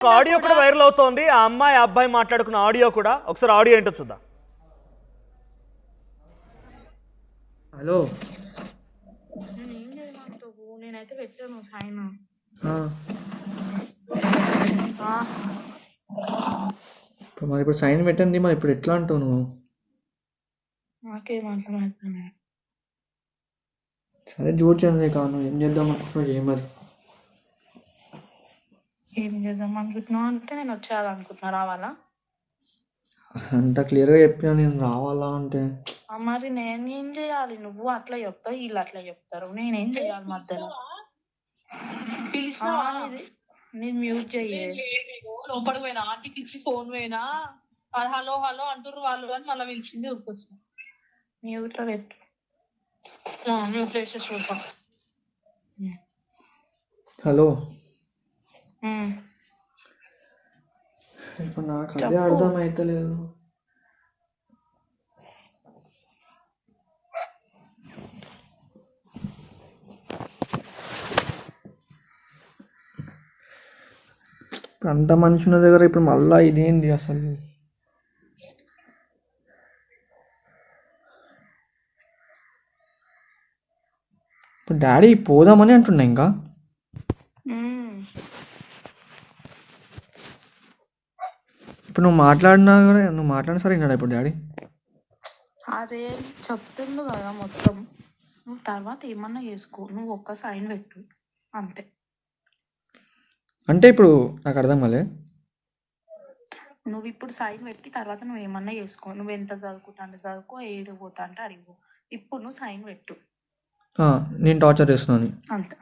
Audio కూడా viral అవుతోంది. ఆ అమ్మాయి అబ్బాయి మాట్లాడుకున్న ఆడియో కూడా, ఒకసారి ఆడియో ఏంటో చూద్దాం. హలో, ఏం చేయమంటావు? నేనైతే పెట్టాను సైన్. మరి ఇప్పుడు సైన్ పెట్టండి, మరి ఇప్పుడు ఎట్లా అంటావు నువ్వు? నాకేం అర్థమవుతుంది. సరే చూడ్చాను కాను, ఏం చేద్దాం అనుకుంటున్నావు చేయి మరి. ఏం చేద్దాం అనుకుంటున్నావు అంటే నేను వచ్చేయాలనుకుంటున్నా, రావాలా? అంత క్లియర్గా చెప్పినా నేను రావాలా అంటే మరి నేనేం చేయాలి? నువ్వు అట్లా చెప్తావు, వీళ్ళు అట్లా చెప్తారు, నేనేం చేయాలి మధ్యలో? నేను మ్యూట్ చెయ్యి. లోపలికి పోయినా, ఆంటీకి ఇచ్చి ఫోన్ పోయినా, హలో హలో అంటారు వాళ్ళు అని మళ్ళీ పిలిచింది ఊరికొచ్చిన. మ్యూట్ లో పెట్టు. మ్యూట్ వేసి చూద్దాం. హలో, ఇప్పుడు నాకు అదే అర్థం అవుతలేదు. ఇప్పుడు అంత మనిషి ఉన్న దగ్గర ఇప్పుడు మళ్ళా ఇదేంది అసలు? ఇప్పుడు డాడీ పోదామని అంటున్నా ఇంకా. ఇప్పుడు నువ్వు మాట్లాడినా సరే విన్నాడా ఇప్పుడు డాడీ? అదే చెప్తుండు కదా మొత్తం. నువ్వు తర్వాత ఏమన్నా చేసుకో, నువ్వు ఒక్క సైన్ పెట్టు అంతే. అంటే ఇప్పుడు నాకు అర్థం కాలే. నువ్వు ఇప్పుడు సైన్ పెట్టి తర్వాత నువ్వు ఏమన్నా చేసుకో. నువ్వు ఎంత చదువుకుంటా అంటే చదువుకో, ఏడు పోతా అంటే అడిగిపో. ఇప్పుడు నువ్వు సైన్ పెట్టు. నేను టార్చర్ చేస్తున్నాను అంతే.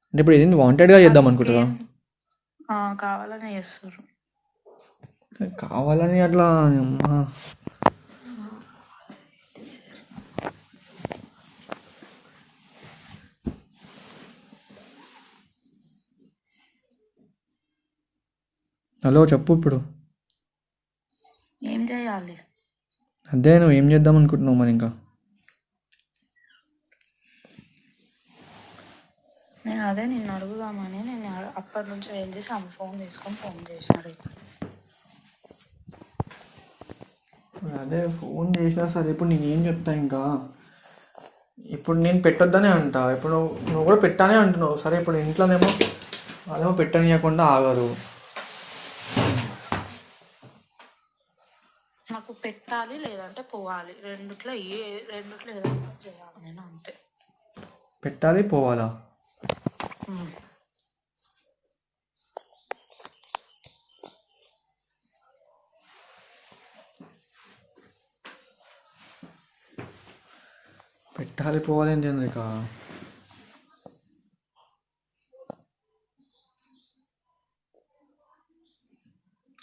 అంటే ఇప్పుడు ఏదైనా వాంటెడ్గా చేద్దాం అనుకుంటారా? కావాలని చేస్తారు. కావాలని అట్లా అమ్మా. హలో, చెప్పు ఇప్పుడు. ఏం చేయాలి? అదే నువ్వు ఏం చేద్దాం అనుకుంటున్నావు మరి ఇంకా? నేను అదే నిన్ను అడుగుదామని నేను అప్పటి నుంచి ఏం చేసి ఆమె ఫోన్ తీసుకొని ఫోన్ చేసినారు. అదే ఫోన్ చేసినా సరే ఇప్పుడు నేను ఏం చెప్తా ఇంకా? ఇప్పుడు నేను పెట్టొద్దనే అంటా, ఇప్పుడు నువ్వు కూడా పెట్టానే అంటున్నావు. సరే ఇప్పుడు ఇంట్లోనేమో వాళ్ళేమో పెట్టనీయకుండా ఆగరు. నాకు పెట్టాలి లేదంటే పోవాలి, రెండిట్లో ఏదైనా చేయాలి నేను, అంతే. పెట్టాలి పోవాలా? పెట్టాలి పోవాలి ఏం చేయండి ఇక.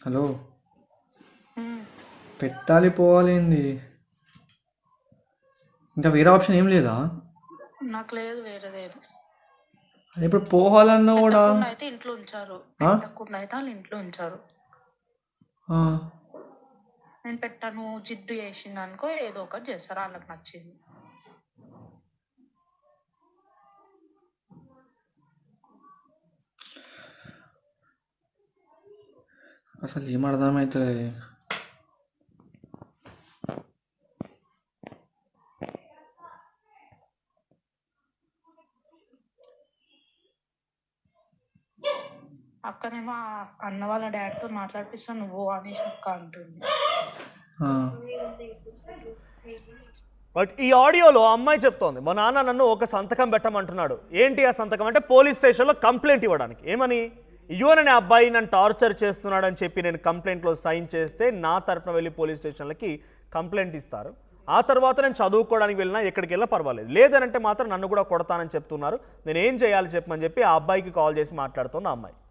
హలో, పెట్టాలి పోవాలి ఏంది? ఇంకా వేరే ఆప్షన్ ఏం లేదా? నాకు లేదు వేరేదేది. ఇప్పుడు పోవాలన్నా కూడా అయితే ఇంట్లో ఉంచారు, పెట్టకుండా అయితే వాళ్ళు ఇంట్లో ఉంచారు. నేను పెట్టాను జిడ్డు చేసింది అనుకో, ఏదో ఒకటి చేస్తారు, వాళ్ళకి నచ్చింది. అసలు ఏం అర్థమవుతుంది? అక్కనేమో అన్న వాళ్ళ డాడీతో మాట్లాడిపిస్తాను నువ్వు అనేసి అక్క అంటుంది. బట్ ఈ ఆడియోలో అమ్మాయి చెప్తోంది, మా నాన్న నన్ను ఒక సంతకం పెట్టమంటున్నాడు. ఏంటి ఆ సంతకం అంటే పోలీస్ స్టేషన్లో కంప్లైంట్ ఇవ్వడానికి. ఏమని? యువన్ అనే అబ్బాయి నన్ను టార్చర్ చేస్తున్నాడు అని చెప్పి నేను కంప్లైంట్లో సైన్ చేస్తే నా తరపున వెళ్ళి పోలీస్ స్టేషన్లకి కంప్లైంట్ ఇస్తారు. ఆ తర్వాత నేను చదువుకోవడానికి వెళ్ళినా ఎక్కడికి వెళ్ళినా పర్వాలేదు, లేదనంటే మాత్రం నన్ను కూడా కొడతానని చెప్తున్నారు. నేను ఏం చేయాలి చెప్పమని చెప్పి ఆ అబ్బాయికి కాల్ చేసి మాట్లాడుతుంది ఆ అమ్మాయి.